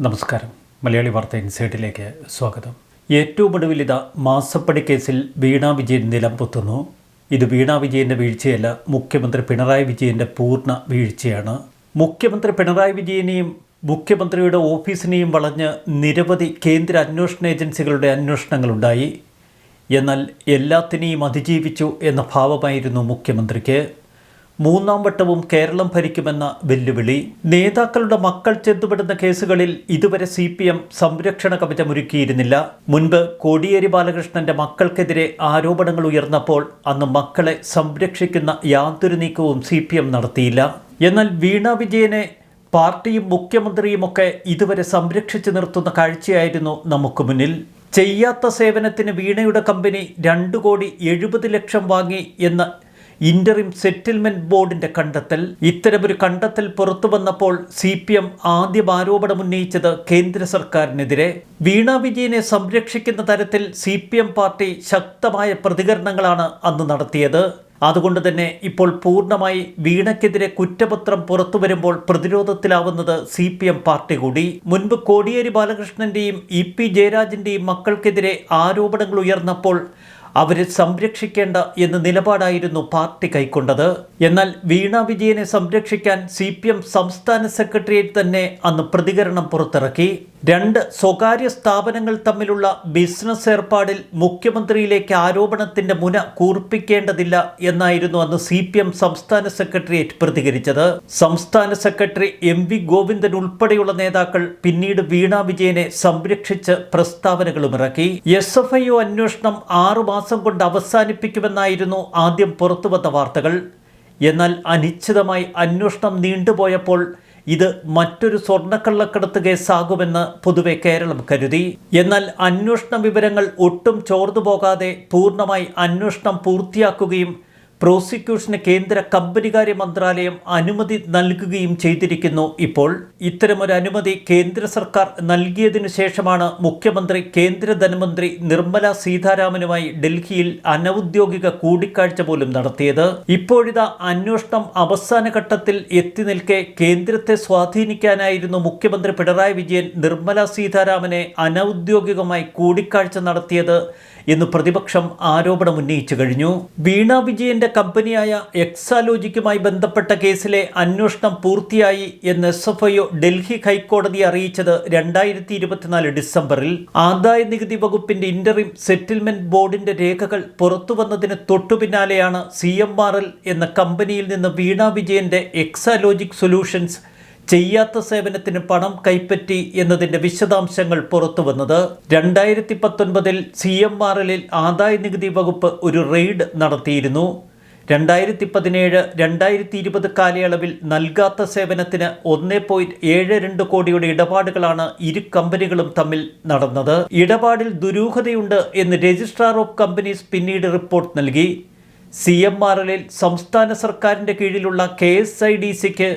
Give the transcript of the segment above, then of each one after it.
നമസ്കാരം. മലയാളി വാർത്ത ഇൻസൈഡിലേക്ക് സ്വാഗതം. ഏറ്റവും ഒടുവിലിത മാസപ്പടി കേസിൽ വീണ വിജയൻ നിലംപൊത്തുന്നു. ഇത് വീണ വിജയൻ്റെ വീഴ്ചയല്ല, മുഖ്യമന്ത്രി പിണറായി വിജയൻ്റെ പൂർണ്ണ വീഴ്ചയാണ്. മുഖ്യമന്ത്രി പിണറായി വിജയനെയും മുഖ്യമന്ത്രിയുടെ ഓഫീസിനെയും വളഞ്ഞ് നിരവധി കേന്ദ്ര അന്വേഷണ ഏജൻസികളുടെ അന്വേഷണങ്ങളുണ്ടായി. എന്നാൽ എല്ലാത്തിനെയും അതിജീവിച്ചു എന്ന ഭാവമായിരുന്നു മുഖ്യമന്ത്രിക്ക്. മൂന്നാം വട്ടവും കേരളം ഭരിക്കുമെന്ന വെല്ലുവിളി. നേതാക്കളുടെ മക്കൾ ചെന്നുപെടുന്ന കേസുകളിൽ ഇതുവരെ CPM സംരക്ഷണ കവചമൊരുക്കിയിരുന്നില്ല. മുൻപ് കോടിയേരി ബാലകൃഷ്ണന്റെ മക്കൾക്കെതിരെ ആരോപണങ്ങൾ ഉയർന്നപ്പോൾ അന്ന് മക്കളെ സംരക്ഷിക്കുന്ന യാതൊരു നീക്കവും CPM നടത്തിയില്ല. എന്നാൽ വീണ വിജയനെ പാർട്ടിയും മുഖ്യമന്ത്രിയുമൊക്കെ ഇതുവരെ സംരക്ഷിച്ചു നിർത്തുന്ന കാഴ്ചയായിരുന്നു നമുക്ക് മുന്നിൽ. ചെയ്യാത്ത സേവനത്തിന് വീണയുടെ കമ്പനി 2,70,00,000 വാങ്ങി എന്ന ഇന്ററിം സെറ്റിൽമെന്റ് ബോർഡിന്റെ കണ്ടെത്തൽ. ഇത്തരമൊരു കണ്ടെത്തൽ പുറത്തു വന്നപ്പോൾ CPM ആദ്യം ആരോപണം ഉന്നയിച്ചത് കേന്ദ്ര സർക്കാരിനെതിരെ. വീണ വിജയനെ സംരക്ഷിക്കുന്ന തരത്തിൽ CPM പാർട്ടി ശക്തമായ പ്രതികരണങ്ങളാണ് അന്ന് നടത്തിയത്. അതുകൊണ്ട് തന്നെ ഇപ്പോൾ പൂർണ്ണമായി വീണയ്ക്കെതിരെ കുറ്റപത്രം പുറത്തു വരുമ്പോൾ പ്രതിരോധത്തിലാവുന്നത് CPM പാർട്ടി കൂടി. മുൻപ് കോടിയേരി ബാലകൃഷ്ണന്റെയും EP ജയരാജന്റെയും മക്കൾക്കെതിരെ ആരോപണങ്ങൾ ഉയർന്നപ്പോൾ അവരെ സംരക്ഷിക്കേണ്ട എന്ന നിലപാടായിരുന്നു പാർട്ടി കൈക്കൊണ്ടത്. എന്നാൽ വീണ വിജയനെ സംരക്ഷിക്കാൻ CPM സംസ്ഥാന സെക്രട്ടേറിയറ്റ് തന്നെ അന്ന് പ്രതികരണം പുറത്തിറക്കി. 2 സ്വകാര്യ സ്ഥാപനങ്ങൾ തമ്മിലുള്ള ബിസിനസ് ഏർപ്പാടിൽ മുഖ്യമന്ത്രിയിലേക്ക് ആരോപണത്തിന്റെ മുന കൂർപ്പിക്കേണ്ടതില്ല എന്നായിരുന്നു അന്ന് CPM സംസ്ഥാന സെക്രട്ടേറിയറ്റ് പ്രതികരിച്ചത്. സംസ്ഥാന സെക്രട്ടറി MV ഗോവിന്ദൻ ഉൾപ്പെടെയുള്ള നേതാക്കൾ പിന്നീട് വീണ വിജയനെ സംരക്ഷിച്ച് പ്രസ്താവനകളും ഇറക്കി. SFIO അന്വേഷണം 6 മാസം കൊണ്ട് അവസാനിപ്പിക്കുമെന്നായിരുന്നു ആദ്യം പുറത്തുവന്ന വാർത്തകൾ. എന്നാൽ അനിശ്ചിതമായി അന്വേഷണം നീണ്ടുപോയപ്പോൾ ഇത് മറ്റൊരു സ്വർണ്ണക്കള്ളക്കടത്ത് കേസാകുമെന്ന് പൊതുവെ കേരളം കരുതി. എന്നാൽ അന്വേഷണ വിവരങ്ങൾ ഒട്ടും ചോർന്നു പോകാതെ പൂർണ്ണമായി അന്വേഷണം പൂർത്തിയാക്കുകയും പ്രോസിക്യൂഷന് കേന്ദ്ര കമ്പനികാര്യ മന്ത്രാലയം അനുമതി നൽകുകയും ചെയ്തിരിക്കുന്നു. ഇപ്പോൾ ഇത്തരമൊരു അനുമതി കേന്ദ്ര സർക്കാർ നൽകിയതിനു ശേഷമാണ് മുഖ്യമന്ത്രി കേന്ദ്ര ധനമന്ത്രി നിർമ്മല സീതാരാമനുമായി ഡൽഹിയിൽ അനൗദ്യോഗിക കൂടിക്കാഴ്ച പോലും നടത്തിയത്. ഇപ്പോഴിതാ അന്വേഷണം അവസാന ഘട്ടത്തിൽ എത്തി നിൽക്കെ കേന്ദ്രത്തെ സ്വാധീനിക്കാനായിരുന്നു മുഖ്യമന്ത്രി പിണറായി വിജയൻ നിർമ്മല സീതാരാമനെ അനൗദ്യോഗികമായി കൂടിക്കാഴ്ച നടത്തിയത് എന്ന് പ്രതിപക്ഷം ആരോപണം ഉന്നയിച്ചു കഴിഞ്ഞു. വീണ വിജയന്റെ കമ്പനിയായ എക്സാലോജിക്കുമായി ബന്ധപ്പെട്ട കേസിലെ അന്വേഷണം പൂർത്തിയായി എന്ന് SFIO ഡൽഹി ഹൈക്കോടതിയെ അറിയിച്ചത് 2024 ഡിസംബറിൽ. ആദായ നികുതി വകുപ്പിന്റെ ഇന്ററിം സെറ്റിൽമെന്റ് ബോർഡിന്റെ രേഖകൾ പുറത്തുവന്നതിന് തൊട്ടുപിന്നാലെയാണ് CMRL എന്ന കമ്പനിയിൽ നിന്ന് വീണ വിജയന്റെ എക്സാലോജിക് സൊല്യൂഷൻസ് ചെയ്യാത്ത സേവനത്തിന് പണം കൈപ്പറ്റി എന്നതിൻ്റെ വിശദാംശങ്ങൾ പുറത്തു വന്നത്. 2019 CMRLൽ ആദായ നികുതി വകുപ്പ് ഒരു റെയ്ഡ് നടത്തിയിരുന്നു. 2017-2020 കാലയളവിൽ നൽകാത്ത സേവനത്തിന് 1.72 കോടിയുടെ ഇടപാടുകളാണ് ഇരു കമ്പനികളും തമ്മിൽ നടന്നത്. ഇടപാടിൽ ദുരൂഹതയുണ്ട് എന്ന് രജിസ്ട്രാർ ഓഫ് കമ്പനീസ് പിന്നീട് റിപ്പോർട്ട് നൽകി. CMRLൽ സംസ്ഥാന സർക്കാരിൻ്റെ കീഴിലുള്ള KSIDCക്ക്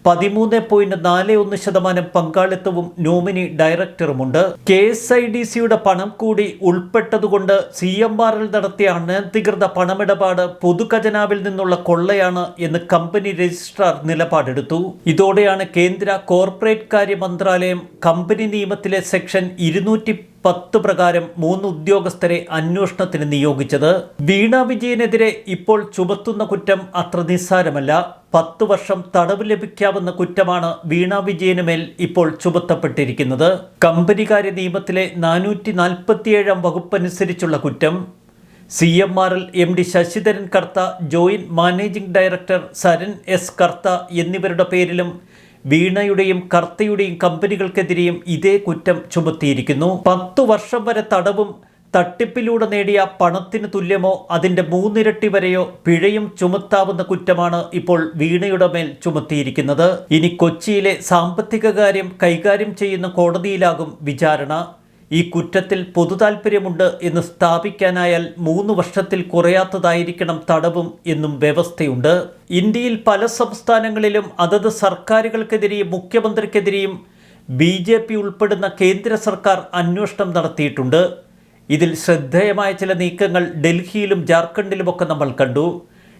13.41% പങ്കാളിത്തവും നോമിനി ഡയറക്ടറുമുണ്ട്. KSIDCയുടെ പണം കൂടി ഉൾപ്പെട്ടതുകൊണ്ട് CMRL നടത്തിയ അനധികൃത പണമിടപാട് പൊതുഖജനാവിൽ നിന്നുള്ള കൊള്ളയാണ് എന്ന് കമ്പനി രജിസ്ട്രാർ നിലപാടെടുത്തു. ഇതോടെയാണ് കേന്ദ്ര കോർപ്പറേറ്റ് കാര്യ മന്ത്രാലയം കമ്പനി നിയമത്തിലെ സെക്ഷൻ 210 പ്രകാരം 3 ഉദ്യോഗസ്ഥരെ അന്വേഷണത്തിന് നിയോഗിച്ചത്. വീണ വിജയനെതിരെ ഇപ്പോൾ ചുമത്തുന്ന കുറ്റം അത്ര നിസ്സാരമല്ല. 10 വർഷം തടവ് ലഭിക്കാവുന്ന കുറ്റമാണ് വീണ വിജയന് മേൽ ഇപ്പോൾ ചുമത്തപ്പെട്ടിരിക്കുന്നത്. കമ്പനികാര്യ നിയമത്തിലെ 447 വകുപ്പനുസരിച്ചുള്ള കുറ്റം. CMRL MD Sasidharan Kartha, joint managing director Saran S Kartha എന്നിവരുടെ പേരിലും വീണയുടെയും കർത്തയുടെയും കമ്പനികൾക്കെതിരെയും ഇതേ കുറ്റം ചുമത്തിയിരിക്കുന്നു. 10 വർഷം വരെ തടവും തട്ടിപ്പിലൂടെ നേടിയ പണത്തിന് തുല്യമോ അതിൻ്റെ 3 ഇരട്ടി വരെയോ പിഴയും ചുമത്താവുന്ന കുറ്റമാണ് ഇപ്പോൾ വീണയുടെ മേൽ ചുമത്തിയിരിക്കുന്നത്. ഇനി കൊച്ചിയിലെ സാമ്പത്തിക കാര്യം കൈകാര്യം ചെയ്യുന്ന കോടതിയിലാകും വിചാരണ. ഈ കുറ്റത്തിൽ പൊതുതാൽപര്യമുണ്ട് എന്ന് സ്ഥാപിക്കാനായാൽ 3 വർഷത്തിൽ കുറയാത്തതായിരിക്കണം തടവും എന്നും വ്യവസ്ഥയുണ്ട്. ഇന്ത്യയിൽ പല സംസ്ഥാനങ്ങളിലും അതത് സർക്കാരുകൾക്കെതിരെയും മുഖ്യമന്ത്രിക്കെതിരെയും BJP ഉൾപ്പെടുന്ന കേന്ദ്ര സർക്കാർ അന്വേഷണം നടത്തിയിട്ടുണ്ട്. ഇതിൽ ശ്രദ്ധേയമായ ചില നീക്കങ്ങൾ ഡൽഹിയിലും ജാർഖണ്ഡിലുമൊക്കെ നമ്മൾ കണ്ടു.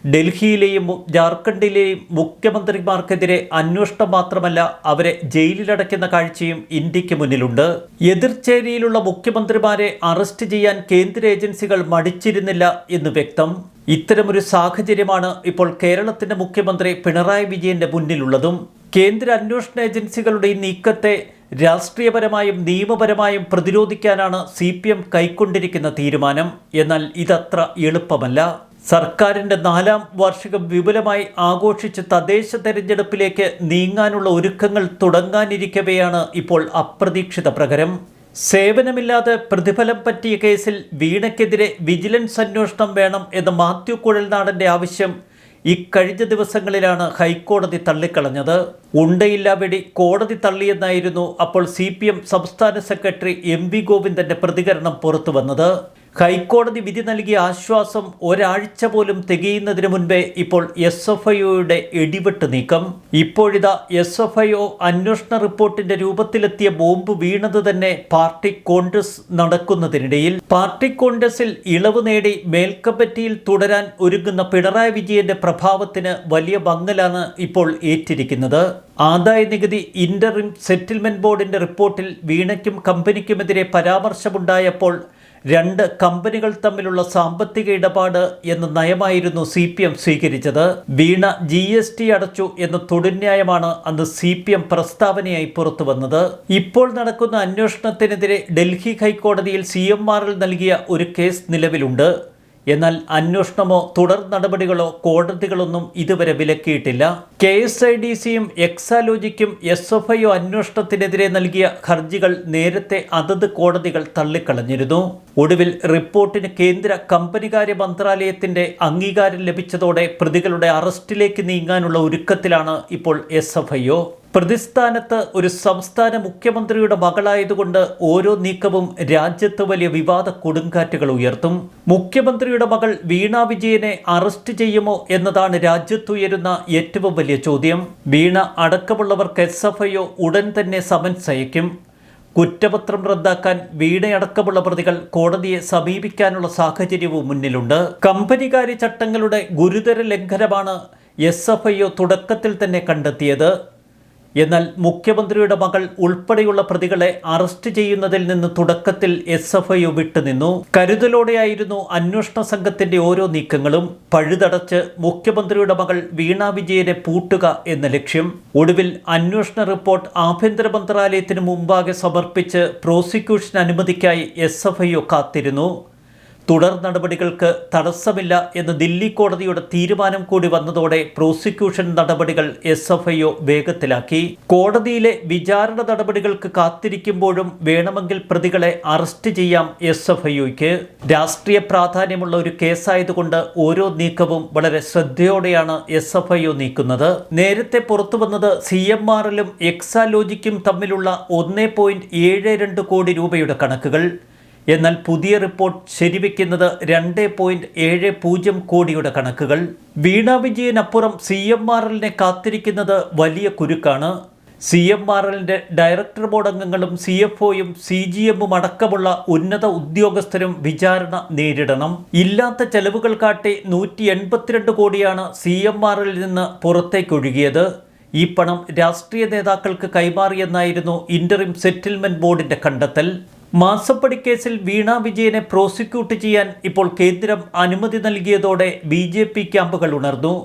ഡൽഹിയിലെയും ജാർഖണ്ഡിലെയും മുഖ്യമന്ത്രിമാർക്കെതിരെ അന്വേഷണം മാത്രമല്ല, അവരെ ജയിലിലടയ്ക്കുന്ന കാഴ്ചയും ഇന്ത്യക്ക് മുന്നിലുണ്ട്. എതിർചേരിയിലുള്ള മുഖ്യമന്ത്രിമാരെ അറസ്റ്റ് ചെയ്യാൻ കേന്ദ്ര ഏജൻസികൾ മടിച്ചിരുന്നില്ല എന്ന് വ്യക്തം. ഇത്തരമൊരു സാഹചര്യമാണ് ഇപ്പോൾ കേരളത്തിന്റെ മുഖ്യമന്ത്രി പിണറായി വിജയന്റെ മുന്നിലുള്ളതും. കേന്ദ്ര അന്വേഷണ ഏജൻസികളുടെ ഈ നീക്കത്തെ രാഷ്ട്രീയപരമായും നിയമപരമായും പ്രതിരോധിക്കാനാണ് CPM കൈക്കൊണ്ടിരിക്കുന്ന തീരുമാനം. എന്നാൽ ഇതത്ര എളുപ്പമല്ല. സർക്കാരിന്റെ 4ാം വാർഷികം വിപുലമായി ആഘോഷിച്ച് തദ്ദേശ തെരഞ്ഞെടുപ്പിലേക്ക് നീങ്ങാനുള്ള ഒരുക്കങ്ങൾ തുടങ്ങാനിരിക്കവെയാണ് ഇപ്പോൾ അപ്രതീക്ഷിത പ്രഹരം. സേവനമില്ലാതെ പ്രതിഫലം പറ്റിയ കേസിൽ വീണയ്ക്കെതിരെ വിജിലൻസ് അന്വേഷണം വേണം എന്ന മാത്യു കുഴൽനാടൻ്റെ ആവശ്യം ഇക്കഴിഞ്ഞ ദിവസങ്ങളിലാണ് ഹൈക്കോടതി തള്ളിക്കളഞ്ഞത്. ഉണ്ടയില്ലാ വെടി കോടതി തള്ളിയെന്നായിരുന്നു അപ്പോൾ CPM സംസ്ഥാന സെക്രട്ടറി MV ഗോവിന്ദന്റെ പ്രതികരണം പുറത്തു വന്നത്. ഹൈക്കോടതി വിധി നൽകിയ ആശ്വാസം ഒരാഴ്ച പോലും തികയുന്നതിന് മുൻപേ ഇപ്പോൾ SFIOയുടെ ഇടിവെട്ട് നീക്കം. ഇപ്പോഴിതാ SFIO അന്വേഷണ റിപ്പോർട്ടിന്റെ രൂപത്തിലെത്തിയ ബോംബ് വീണത് തന്നെ പാർട്ടി കോൺഗ്രസ് നടക്കുന്നതിനിടയിൽ. പാർട്ടി കോൺഗ്രസിൽ ഇളവ് നേടി മേൽക്കമ്മിറ്റിയിൽ തുടരാൻ ഒരുങ്ങുന്ന പിണറായി വിജയന്റെ പ്രഭാവത്തിന് വലിയ ഭംഗലാണ് ഇപ്പോൾ ഏറ്റിരിക്കുന്നത്. ആദായനികുതി ഇന്ററിം സെറ്റിൽമെന്റ് ബോർഡിന്റെ റിപ്പോർട്ടിൽ വീണയ്ക്കും കമ്പനിക്കുമെതിരെ പരാമർശമുണ്ടായപ്പോൾ 2 കമ്പനികൾ തമ്മിലുള്ള സാമ്പത്തിക ഇടപാട് എന്ന നയമായിരുന്നു CPM സ്വീകരിച്ചത്. വീണ GST അടച്ചു എന്ന തൊടുന്യായമാണ് അന്ന് CPM പ്രസ്താവനയായി പുറത്തു വന്നത്. ഇപ്പോൾ നടക്കുന്ന അന്വേഷണത്തിനെതിരെ ഡൽഹി ഹൈക്കോടതിയിൽ CMRL നൽകിയ ഒരു കേസ് നിലവിലുണ്ട്. എന്നാൽ അന്വേഷണമോ തുടർ നടപടികളോ കോടതികളൊന്നും ഇതുവരെ വിലക്കിയിട്ടില്ല. KSIDCയും എക്സാലോജിക്കും SFIO അന്വേഷണത്തിനെതിരെ നൽകിയ ഹർജികൾ നേരത്തെ അതത് കോടതികൾ തള്ളിക്കളഞ്ഞിരുന്നു. ഒടുവിൽ റിപ്പോർട്ടിന് കേന്ദ്ര കമ്പനികാര്യ മന്ത്രാലയത്തിന്റെ അംഗീകാരം ലഭിച്ചതോടെ പ്രതികളുടെ അറസ്റ്റിലേക്ക് നീങ്ങാനുള്ള ഒരുക്കത്തിലാണ് ഇപ്പോൾ SFIO. പ്രതിസ്ഥാനത്ത് ഒരു സംസ്ഥാന മുഖ്യമന്ത്രിയുടെ മകളായതുകൊണ്ട് ഓരോ നീക്കവും രാജ്യത്ത് വലിയ വിവാദ കൊടുങ്കാറ്റുകൾ ഉയർത്തും. മുഖ്യമന്ത്രിയുടെ മകൾ വീണ വിജയനെ അറസ്റ്റ് ചെയ്യുമോ എന്നതാണ് രാജ്യത്തുയരുന്ന ഏറ്റവും വലിയ ചോദ്യം. വീണ അടക്കമുള്ളവർക്ക് SFIO ഉടൻ തന്നെ സമൻസ് അയക്കും. കുറ്റപത്രം റദ്ദാക്കാൻ വീണയടക്കമുള്ള പ്രതികൾ കോടതിയെ സമീപിക്കാനുള്ള സാഹചര്യവും മുന്നിലുണ്ട്. കമ്പനികാര്യ ചട്ടങ്ങളുടെ ഗുരുതര ലംഘനമാണ് SFIO തുടക്കത്തിൽ തന്നെ കണ്ടെത്തിയത്. എന്നാൽ മുഖ്യമന്ത്രിയുടെ മകൾ ഉൾപ്പെടെയുള്ള പ്രതികളെ അറസ്റ്റ് ചെയ്യുന്നതിൽ നിന്ന് തുടക്കത്തിൽ SFIO വിട്ടുനിന്നു. കരുതലോടെയായിരുന്നു അന്വേഷണ സംഘത്തിന്റെ ഓരോ നീക്കങ്ങളും. പഴുതടച്ച് മുഖ്യമന്ത്രിയുടെ മകൾ വീണ വിജയനെ പൂട്ടുക എന്ന ലക്ഷ്യം. ഒടുവിൽ അന്വേഷണ റിപ്പോർട്ട് ആഭ്യന്തര മന്ത്രാലയത്തിന് മുമ്പാകെ സമർപ്പിച്ച് പ്രോസിക്യൂഷൻ അനുമതിക്കായി SFIO കാത്തിരുന്നു. തുടർ നടപടികൾക്ക് തടസ്സമില്ല എന്ന ദില്ലി കോടതിയുടെ തീരുമാനം കൂടി വന്നതോടെ പ്രോസിക്യൂഷൻ നടപടികൾ SFIO വേഗത്തിലാക്കി. കോടതിയിലെ വിചാരണ നടപടികൾക്ക് കാത്തിരിക്കുമ്പോഴും വേണമെങ്കിൽ പ്രതികളെ അറസ്റ്റ് ചെയ്യാം SFIOയ്ക്ക്. രാഷ്ട്രീയ പ്രാധാന്യമുള്ള ഒരു കേസായതുകൊണ്ട് ഓരോ നീക്കവും വളരെ ശ്രദ്ധയോടെയാണ് SFIO നീക്കുന്നത്. നേരത്തെ പുറത്തുവന്നത് CMRLും എക്സാലോജിക്കും തമ്മിലുള്ള 1.72 കോടി രൂപയുടെ കണക്കുകൾ. എന്നാൽ പുതിയ റിപ്പോർട്ട് ശരിവെക്കുന്നത് 2.70 കോടിയുടെ കണക്കുകൾ. വീണ വിജയനപ്പുറം CMRLനെ കാത്തിരിക്കുന്നത് വലിയ കുരുക്കാണ്. CMRLന്റെ ഡയറക്ടർ ബോർഡ് അംഗങ്ങളും CFOയും CGMും അടക്കമുള്ള ഉന്നത ഉദ്യോഗസ്ഥരും വിചാരണ നേരിടണം. ഇല്ലാത്ത ചെലവുകൾ കാട്ടി 182 കോടിയാണ് CMRLിൽ നിന്ന് പുറത്തേക്കൊഴുകിയത്. ഈ പണം രാഷ്ട്രീയ നേതാക്കൾക്ക് കൈമാറിയെന്നായിരുന്നു ഇന്ററിം സെറ്റിൽമെന്റ് ബോർഡിന്റെ കണ്ടെത്തൽ. മാസപ്പടി കേസിൽ വീണ വിജയനെ പ്രോസിക്യൂട്ട് ചെയ്യാൻ ഇപ്പോൾ കേന്ദ്രം അനുമതി നൽകിയതോടെ BJP ക്യാമ്പുകൾ ഉണർന്നു.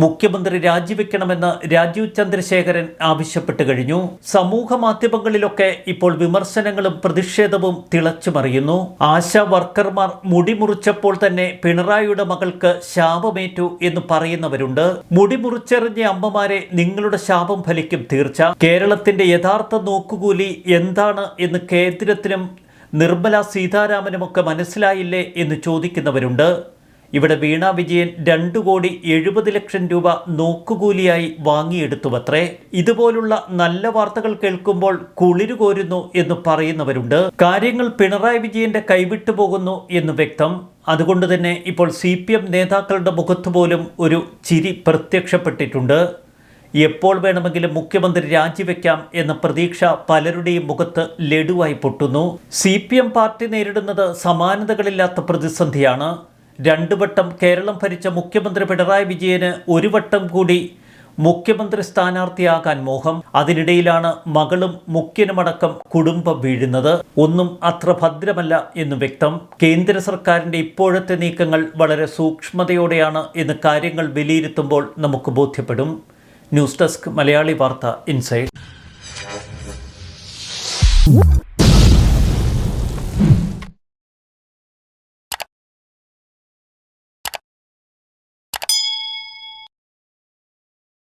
മുഖ്യമന്ത്രി രാജിവെക്കണമെന്ന് രാജീവ് ചന്ദ്രശേഖരൻ ആവശ്യപ്പെട്ടു കഴിഞ്ഞു. സമൂഹ മാധ്യമങ്ങളിലൊക്കെ ഇപ്പോൾ വിമർശനങ്ങളും പ്രതിഷേധവും തിളച്ചുമറിയുന്നു. ആശാ വർക്കർമാർ മുടി മുറിച്ചപ്പോൾ തന്നെ പിണറായിയുടെ മകൾക്ക് ശാപമേറ്റു എന്ന് പറയുന്നവരുണ്ട്. മുടി മുറിച്ചെറിഞ്ഞ അമ്മമാരെ, നിങ്ങളുടെ ശാപം ഫലിക്കും തീർച്ച. കേരളത്തിന്റെ യഥാർത്ഥ നോക്കുകൂലി എന്താണ് എന്ന് കേന്ദ്രത്തിനും നിർമ്മല സീതാരാമനുമൊക്കെ മനസ്സിലായില്ലേ എന്ന് ചോദിക്കുന്നവരുണ്ട്. ഇവിടെ വീണ വിജയൻ 2,70,00,000 രൂപ നോക്കുകൂലിയായി വാങ്ങിയെടുത്തുവത്രേ. ഇതുപോലുള്ള നല്ല വാർത്തകൾ കേൾക്കുമ്പോൾ കുളിരു കോരുന്നു എന്ന് പറയുന്നവരുണ്ട്. കാര്യങ്ങൾ പിണറായി വിജയന്റെ കൈവിട്ടു പോകുന്നു എന്ന് വ്യക്തം. അതുകൊണ്ട് തന്നെ ഇപ്പോൾ CPM നേതാക്കളുടെ മുഖത്ത് പോലും ഒരു ചിരി പ്രത്യക്ഷപ്പെട്ടിട്ടുണ്ട്. എപ്പോൾ വേണമെങ്കിലും മുഖ്യമന്ത്രി രാജിവെക്കാം എന്ന പ്രതീക്ഷ പലരുടെയും മുഖത്ത് ലഡുവായി പൊട്ടുന്നു. CPM പാർട്ടി നേരിടുന്നത് സമാനതകളില്ലാത്ത പ്രതിസന്ധിയാണ്. 2 വട്ടം കേരളം ഭരിച്ച മുഖ്യമന്ത്രി പിണറായി വിജയന് 1 വട്ടം കൂടി മുഖ്യമന്ത്രി സ്ഥാനാർത്ഥിയാകാൻ മോഹം. അതിനിടയിലാണ് മകളും മുഖ്യനുമടക്കം കുടുംബം വീഴുന്നത്. ഒന്നും അത്ര ഭദ്രമല്ല എന്ന് വ്യക്തം. കേന്ദ്ര സർക്കാരിൻ്റെ ഇപ്പോഴത്തെ നീക്കങ്ങൾ വളരെ സൂക്ഷ്മതയോടെയാണ് എന്ന് കാര്യങ്ങൾ വിലയിരുത്തുമ്പോൾ നമുക്ക് ബോധ്യപ്പെടും. ന്യൂസ് ഡെസ്ക് മലയാളി വാർത്ത ഇൻസൈഡ്.